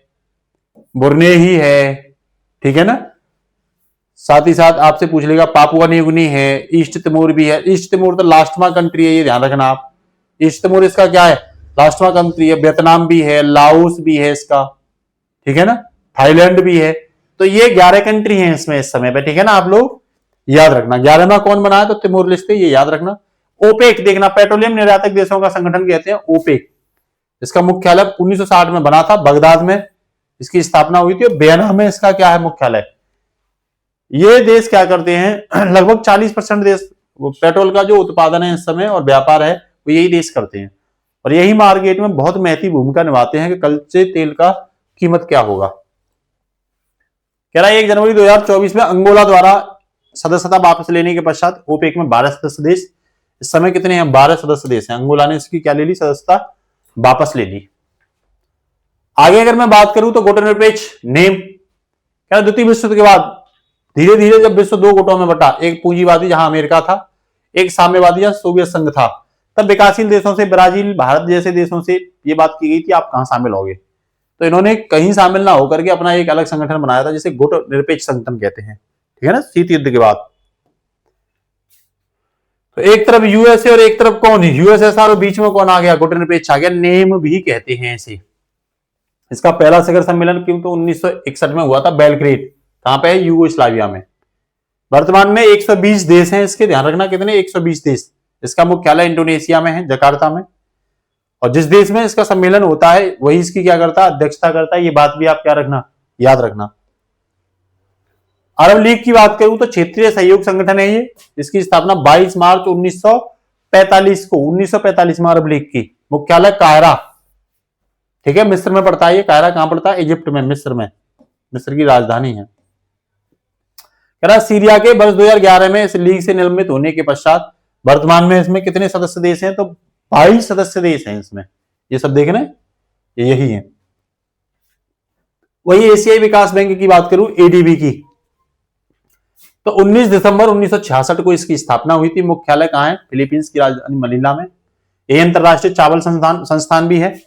बुर्नेई है, ठीक है ना। साथ ही साथ आपसे पूछ लेगा पापुआ न्यू गिनी है, ईस्ट तिमोर भी है। ईस्ट तिमोर तो लास्टवां कंट्री है, ये ध्यान रखना आप। ईस्ट तिमोर इसका क्या है, लास्टवां कंट्री है। वियतनाम भी है, लाओस भी है इसका, ठीक है ना, थाईलैंड भी है। तो ये 11 कंट्री है इसमें इस समय पे, ठीक है ना। आप लोग याद रखना 11वां कौन बना है, तो तिमोर लेस्ते, ये याद रखना। ओपेक देखना, पेट्रोलियम निर्यातक देशों का संगठन कहते हैं ओपेक। इसका मुख्यालय 1960 में बना था, बगदाद में इसकी स्थापना हुई थी। और वियना में इसका क्या है, मुख्यालय। ये देश क्या करते हैं, लगभग 40% देश पेट्रोल का जो उत्पादन है इस समय और व्यापार है वो यही देश करते हैं। और यही मार्केट में बहुत महत्वपूर्ण भूमिका निभाते हैं कि कच्चे तेल का कीमत क्या होगा। कह रहा है 1 जनवरी 2024 में अंगोला द्वारा सदस्यता वापस लेने के पश्चात ओपेक में 12 सदस्य देश, इस समय कितने हैं, 12 सदस्य देश हैं। अंगोला ने इसकी क्या ले ली, सदस्यता वापस ले ली। आगे अगर मैं बात करूं तो गुटनिरपेक्ष नेम, क्या द्वितीय विश्व युद्ध के बाद धीरे धीरे जब विश्व 2 गुटों में बटा, एक पूंजीवादी जहां अमेरिका था, एक साम्यवादी जहां सोवियत संघ था, तब विकासशील देशों से, ब्राजील, भारत जैसे देशों से ये बात की गई थी आप कहां शामिल होगे, तो इन्होंने कहीं शामिल ना होकर के अपना एक अलग संगठन बनाया था, जिसे गुट निरपेक्ष संगठन कहते हैं, ठीक है ना, शीत युद्ध के बाद। तो एक तरफ यूएसए और एक तरफ कौन, यूएसएसआर, और बीच में कौन आ गया, गुट निरपेक्ष आ गया। नेम भी कहते हैं इसे। इसका पहला शिखर सम्मेलन क्यों तो 1961 में हुआ था, बेलग्रेड, कहां पे है, यूगोस्लाविया में। वर्तमान में 120 देश हैं इसके, ध्यान रखना कितने, 120 देश। इसका मुख्यालय इंडोनेशिया में है, जकार्ता में। और जिस देश में इसका सम्मेलन होता है वही इसकी क्या करता है, अध्यक्षता करता है। ये बात भी आप क्या रखना, याद रखना। अरब लीग की बात करूं तो क्षेत्रीय सहयोग संगठन है ये। इसकी स्थापना 22 मार्च 1945 को, 1945 में अरब लीग की। मुख्यालय कायरा, ठीक है, मिस्र में पड़ता है ये। कायरा कहां पड़ता है, इजिप्ट में, मिस्र में, मिस्र की राजधानी है। सीरिया के वर्ष 2011 में इस लीग से निलंबित होने के पश्चात वर्तमान में इसमें कितने सदस्य देश हैं, तो 22 सदस्य देश हैं इसमें। ये सब देख रहे हैं, यही है। वही एशियाई विकास बैंक की बात करूं, एडीबी की, तो 19 दिसंबर 1966 को इसकी स्थापना हुई थी। मुख्यालय कहां है, फिलीपींस की राजधानी मनीला में। ये अंतरराष्ट्रीय चावल संस्थान भी है।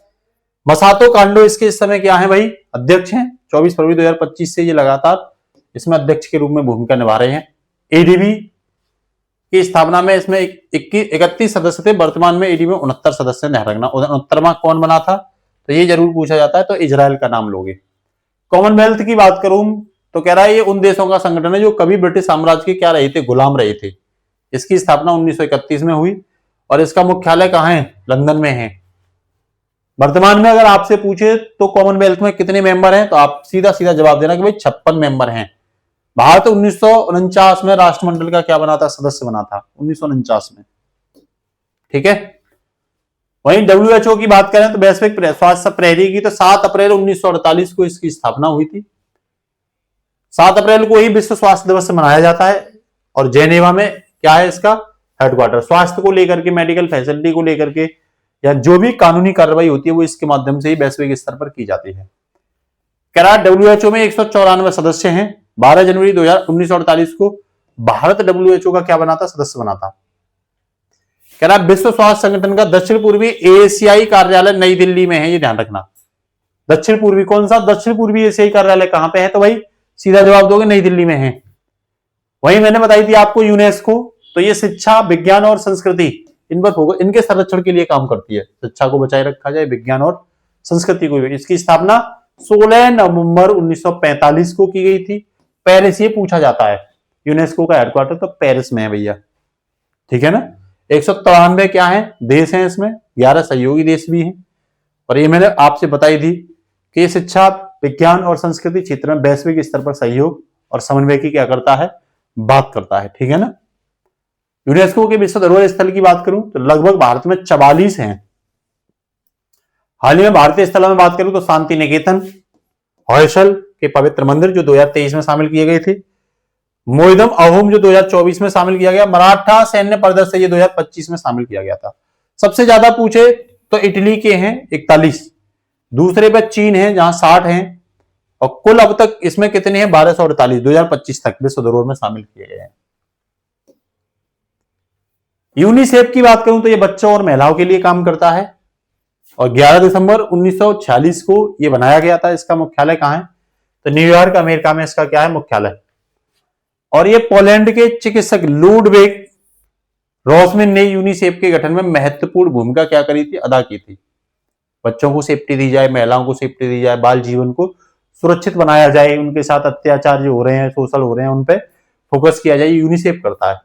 मसातो कांडो इसके इस समय क्या है भाई, अध्यक्ष हैं। 24 फरवरी 2025 से ये लगातार इसमें अध्यक्ष के रूप में भूमिका निभा रहे हैं। एडीबी की स्थापना में इसमें 31 सदस्य थे, वर्तमान में एडीबी में 69 सदस्य। ध्यान रखना 69वां कौन बना था, तो ये जरूर पूछा जाता है, तो इजराइल का नाम लोगे। कॉमनवेल्थ की बात करूं तो कह रहा है ये उन देशों का संगठन है जो कभी ब्रिटिश साम्राज्य के क्या रहे थे, गुलाम रहे थे। इसकी स्थापना 1931 में हुई और इसका मुख्यालय कहां है, लंदन में है। वर्तमान में अगर आपसे पूछे तो कॉमनवेल्थ में कितने मेंबर हैं, तो आप सीधा सीधा जवाब देना कि भाई 56 मेंबर हैं। भारत 1949 में राष्ट्रमंडल का क्या बना था, सदस्य बना था 1949 में, ठीक है। वहीं डब्ल्यूएचओ की बात करें तो वैश्विक स्वास्थ्य प्रहरी की, तो 7 अप्रैल 1948 को इसकी स्थापना हुई थी। 7 अप्रैल को ही विश्व स्वास्थ्य दिवस मनाया जाता है। और जेनेवा में क्या है इसका हेडक्वार्टर। स्वास्थ्य को लेकर के, मेडिकल फैसिलिटी को लेकर के, या जो भी कानूनी कार्रवाई होती है वो इसके माध्यम से ही वैश्विक स्तर पर की जाती है। डब्ल्यूएचओ में 194 सदस्य हैं। 12 जनवरी 1948 को भारत डब्ल्यूएचओ का क्या बना था, सदस्य बना था। विश्व स्वास्थ्य संगठन का दक्षिण पूर्वी एशियाई कार्यालय नई दिल्ली में है, ये ध्यान रखना। दक्षिण पूर्वी कौन सा, दक्षिण पूर्वी एशियाई कार्यालय कहां पे है, तो भाई सीधा जवाब दोगे नई दिल्ली में है। वहीं मैंने बताई थी आपको यूनेस्को, तो ये शिक्षा, विज्ञान और संस्कृति इन पर फोकस, इनके संरक्षण के लिए काम करती है। शिक्षा को बचाए रखा जाए, विज्ञान और संस्कृति को। इसकी स्थापना 16 नवंबर 1945 को की गई थी। पेरिस, ये पूछा जाता है यूनेस्को का हेडक्वार्टर तो पेरिस में है भैया, ठीक है ना। 193 क्या है देश हैं इसमें, 11 सहयोगी देश भी हैं। और ये मैंने आपसे बताई थी कि शिक्षा, विज्ञान और संस्कृति क्षेत्र में वैश्विक स्तर पर सहयोग और समन्वय की क्या करता है, बात करता है, ठीक है ना। यूनेस्को के विश्व धरोहर स्थल की बात करूं तो लगभग भारत में 44 हैं। हाल ही में भारतीय स्थलों में बात करूं तो शांति निकेतन, हॉयसल के पवित्र मंदिर जो 2023 में शामिल किए गए थे, मोइदम अहोम जो 2024 में शामिल किया गया, मराठा सैन्य प्रदर्शन ये 2025 में शामिल किया गया था। सबसे ज्यादा पूछे तो इटली के हैं 41, दूसरे पर चीन है जहां 60 हैं, और कुल अब तक इसमें कितने हैं 1248 2025 तक विश्व धरोहर में शामिल किए गए हैं। यूनिसेफ की बात करूं तो ये बच्चों और महिलाओं के लिए काम करता है और 11 दिसंबर 1946 को ये बनाया गया था। इसका मुख्यालय कहां है, तो न्यूयॉर्क अमेरिका में इसका क्या है मुख्यालय। और ये पोलैंड के चिकित्सक लुडविग रोसमिन ने यूनिसेफ के गठन में महत्वपूर्ण भूमिका क्या करी थी, अदा की थी। बच्चों को सेफ्टी दी जाए, महिलाओं को सेफ्टी दी जाए, बाल जीवन को सुरक्षित बनाया जाए, उनके साथ अत्याचार जो हो रहे हैं, सोशल हो रहे हैं, उन पे फोकस किया जाए, यूनिसेफ करता है।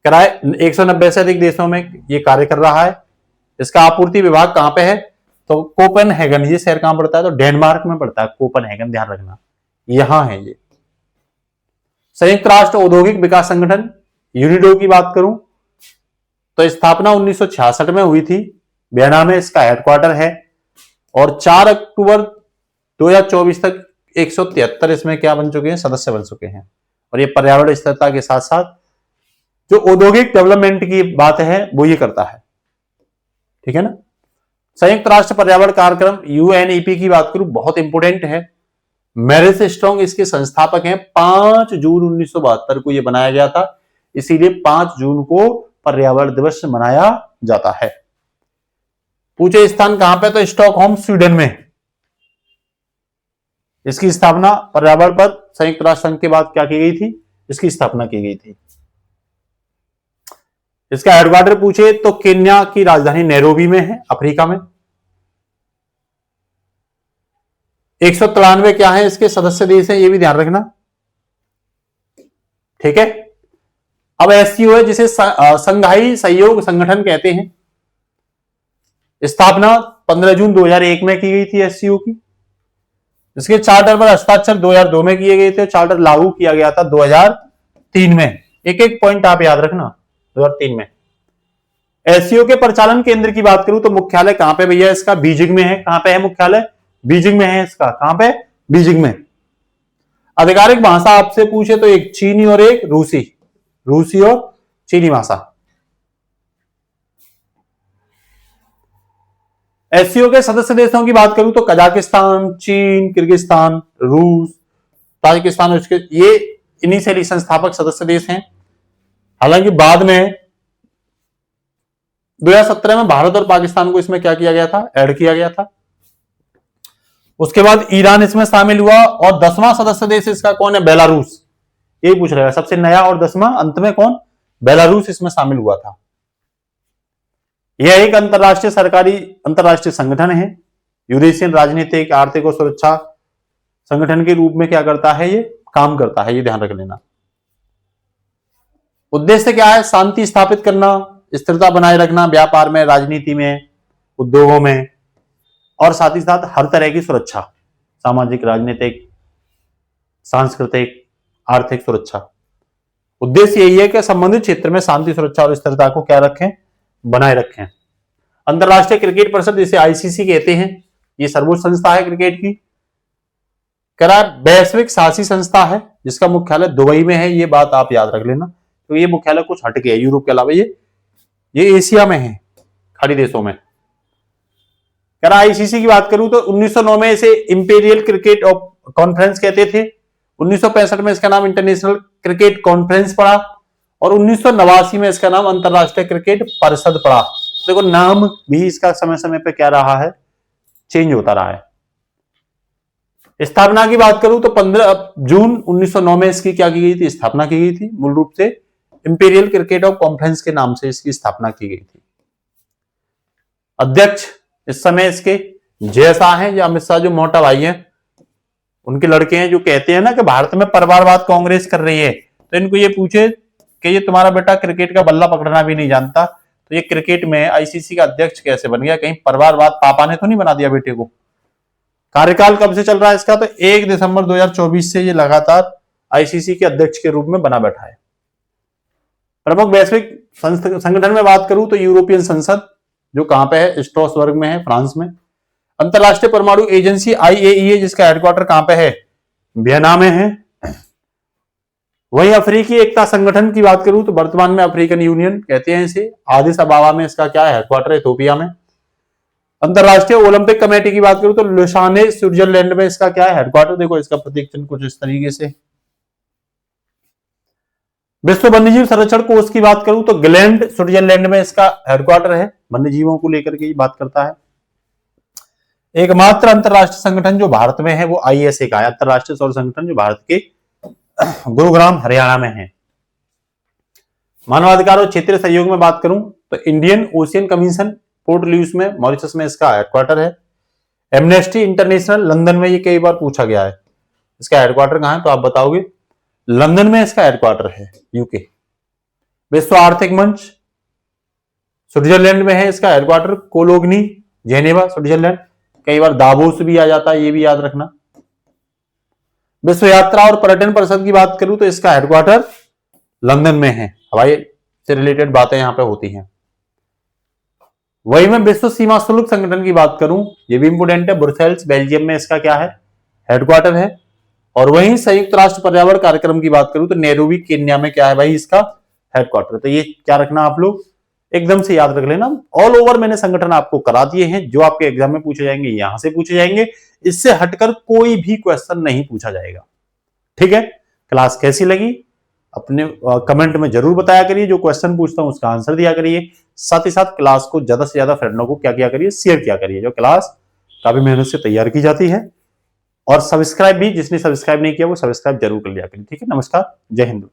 190 से अधिक देशों में ये कार्य कर रहा है। इसका आपूर्ति विभाग कहां पे है, तो कोपेनहेगन, ये शहर कहां पड़ता है, तो डेनमार्क में पड़ता है कोपेनहेगन, ध्यान रखना यहां है ये। संयुक्त राष्ट्र औद्योगिक विकास संगठन यूनिडो की बात करूं तो स्थापना 1966 में हुई थी, वियना में इसका हेडक्वार्टर है। और 4 अक्टूबर 2024 तक 173 इसमें क्या बन चुके हैं, सदस्य बन चुके हैं। और ये पर्यावरण स्थिरता के साथ साथ जो औद्योगिक डेवलपमेंट की बात है वो ये करता है, ठीक है ना। संयुक्त राष्ट्र पर्यावरण कार्यक्रम यूएनईपी की बात करूं, बहुत इंपोर्टेंट है। मैरिस स्ट्रॉन्ग इसके संस्थापक हैं। 5 जून 1972 को यह बनाया गया था, इसीलिए 5 जून को पर्यावरण दिवस मनाया जाता है। पूछे स्थान कहां पे, तो स्टॉकहोम स्वीडन में। इसकी स्थापना पर्यावरण पर संयुक्त राष्ट्र संघ के बाद क्या की गई थी, इसकी स्थापना की गई थी। इसका हेडक्वार्टर पूछे तो केन्या की राजधानी नैरोबी में है, अफ्रीका में। 193 क्या है इसके सदस्य देश हैं, ये भी ध्यान रखना, ठीक है। अब एससीओ है जिसे संघाई सहयोग संगठन कहते हैं। स्थापना 15 जून 2001 में की गई थी एससीओ की। इसके चार्टर पर हस्ताक्षर 2002 में किए गए थे, चार्टर लागू किया गया था 2003 में। एक एक पॉइंट आप याद रखना, 2003 में। एससीओ के परिचालन केंद्र की बात करूं तो मुख्यालय कहां पे भैया इसका, बीजिंग में है। कहां पे है मुख्यालय, बीजिंग में है इसका। कहां पे, बीजिंग में। आधिकारिक भाषा आपसे पूछे तो एक चीनी और एक रूसी, रूसी और चीनी भाषा। एससीओ के सदस्य देशों की बात करूं तो कजाकिस्तान, चीन, किर्गिस्तान, रूस, ताजिकिस्तान, ये इनिशियली संस्थापक सदस्य देश हैं। हालांकि बाद में 2017 में भारत और पाकिस्तान को इसमें क्या किया गया था, ऐड किया गया था। उसके बाद ईरान इसमें शामिल हुआ और 10वां सदस्य देश इसका कौन है, बेलारूस। यही पूछ रहा है, सबसे नया और 10वां अंत में कौन, बेलारूस इसमें शामिल हुआ था। यह एक अंतरराष्ट्रीय संगठन है, यूरेशियन राजनीतिक, आर्थिक और सुरक्षा संगठन के रूप में क्या करता है, ये काम करता है, ये ध्यान रख लेना। उद्देश्य क्या है, शांति स्थापित करना, स्थिरता बनाए रखना व्यापार में, राजनीति में, उद्योगों में, और साथ ही साथ हर तरह की सुरक्षा, सामाजिक, राजनीतिक, सांस्कृतिक, आर्थिक सुरक्षा। उद्देश्य यही है कि संबंधित क्षेत्र में शांति, सुरक्षा और स्थिरता को क्या रखें, बनाए रखें। अंतरराष्ट्रीय क्रिकेट परिषद जिसे आईसीसी कहते हैं, ये सर्वोच्च संस्था है क्रिकेट की। वैश्विक शासी संस्था है जिसका मुख्यालय दुबई में है, ये बात आप याद रख लेना। तो ये मुख्यालय कुछ हटके है, यूरोप के अलावा ये एशिया में है, खाड़ी देशों में। आईसीसी की बात करूं तो 1909 में इसे इंपीरियल क्रिकेट कॉन्फ्रेंस कहते थे। 1965 में इसका नाम इंटरनेशनल क्रिकेट कॉन्फ्रेंस पड़ा और 1989 में इसका नाम अंतरराष्ट्रीय क्रिकेट परिषद पड़ा। देखो नाम भी इसका समय समय पे क्या रहा है, चेंज होता रहा है। स्थापना की बात करूं तो 15 जून 1909 में इसकी क्या की गई थी, स्थापना की गई थी। मूल रूप से इंपीरियल क्रिकेट ऑफ कॉन्फ्रेंस के नाम से इसकी स्थापना की गई थी। अध्यक्ष इस समय इसके जय शाह हैं, या अमित शाह जो मोटा भाई हैं, उनके लड़के हैं, जो कहते हैं ना कि भारत में परिवारवाद कांग्रेस कर रही है। तो इनको ये पूछे कि ये तुम्हारा बेटा क्रिकेट का बल्ला पकड़ना भी नहीं जानता, तो ये क्रिकेट में आईसीसी का अध्यक्ष कैसे बन गया, कहीं परिवारवाद पापा ने तो नहीं बना दिया बेटे को। कार्यकाल कब से चल रहा है इसका, तो 1 दिसंबर 2024 से ये लगातार आईसीसी के अध्यक्ष के रूप में बना बैठा है। प्रमुख वैश्विक संगठन में बात करूं तो यूरोपियन संसद, जो कहां पे है, स्ट्रासबर्ग में है, फ्रांस में। अंतरराष्ट्रीय परमाणु एजेंसी आईएईए, जिसका हेडक्वार्टर कहां पे है, वियना में है। वहीं अफ्रीकी एकता संगठन की बात करूं तो वर्तमान में अफ्रीकन यूनियन कहते हैं इसे, आदिस अबाबा में इसका क्या है, हेडक्वार्टर, इथोपिया में। अंतरराष्ट्रीय ओलंपिक कमेटी की बात करूं तो लुसाने, स्विट्जरलैंड में इसका क्या है, हेडक्वार्टर। देखो इसका प्रतीक चिन्ह कुछ इस तरीके से। विश्व वन्यजीव संरक्षण कोष की बात करूं तो ग्लैंड, स्विट्जरलैंड में इसका हेडक्वार्टर है, वन्यजीवों को लेकर के बात करता है। एकमात्र अंतरराष्ट्रीय संगठन जो भारत में है वो आईएसए का है, अंतरराष्ट्रीय सौर संगठन, जो भारत के गुरुग्राम, हरियाणा में है। मानवाधिकार और क्षेत्रीय सहयोग में बात करूं तो Indian Ocean Commission, Port Louis में, मॉरिशस में इसका हेडक्वार्टर है। एमनेस्टी इंटरनेशनल, लंदन में, ये कई बार पूछा गया है, इसका हेडक्वार्टर कहां है, तो आप बताओगे लंदन में इसका हेडक्वार्टर है, यूके। विश्व आर्थिक मंच स्विट्जरलैंड में है, इसका हेडक्वार्टर कोलोग्नी, जेनेवा, स्विट्जरलैंड। कई बार दावोस भी आ जाता है, ये भी याद रखना। विश्व यात्रा और पर्यटन परिषद की बात करूं तो इसका हेडक्वार्टर लंदन में है, हवाई से रिलेटेड बातें यहां पे होती हैं। वही मैं विश्व सीमा शुल्क संगठन की बात करूं, ये भी इंपोर्टेंट है, ब्रुसेल्स, बेल्जियम में इसका क्या है, हेडक्वार्टर है। और वहीं संयुक्त राष्ट्र पर्यावरण कार्यक्रम की बात करूं तो नैरोबी, केन्या में क्या है भाई, इसका हेडक्वार्टर। तो ये क्या रखना आप लोग, एकदम से याद रख लेना। ऑल ओवर मैंने संगठन आपको करा दिए हैं, जो आपके एग्जाम में पूछे जाएंगे यहां से पूछे जाएंगे, इससे हटकर कोई भी क्वेश्चन नहीं पूछा जाएगा। ठीक है, क्लास कैसी लगी अपने कमेंट में जरूर बताया करिए, जो क्वेश्चन पूछता हूं उसका आंसर दिया करिए। साथ ही साथ क्लास को ज्यादा से ज्यादा फ्रेंडों को क्या किया करिए, शेयर किया करिए, जो क्लास काफी मेहनत से तैयार की जाती है। और सब्सक्राइब भी, जिसने सब्सक्राइब नहीं किया वो सब्सक्राइब जरूर कर लिया करें। ठीक है, नमस्कार, जय हिंद।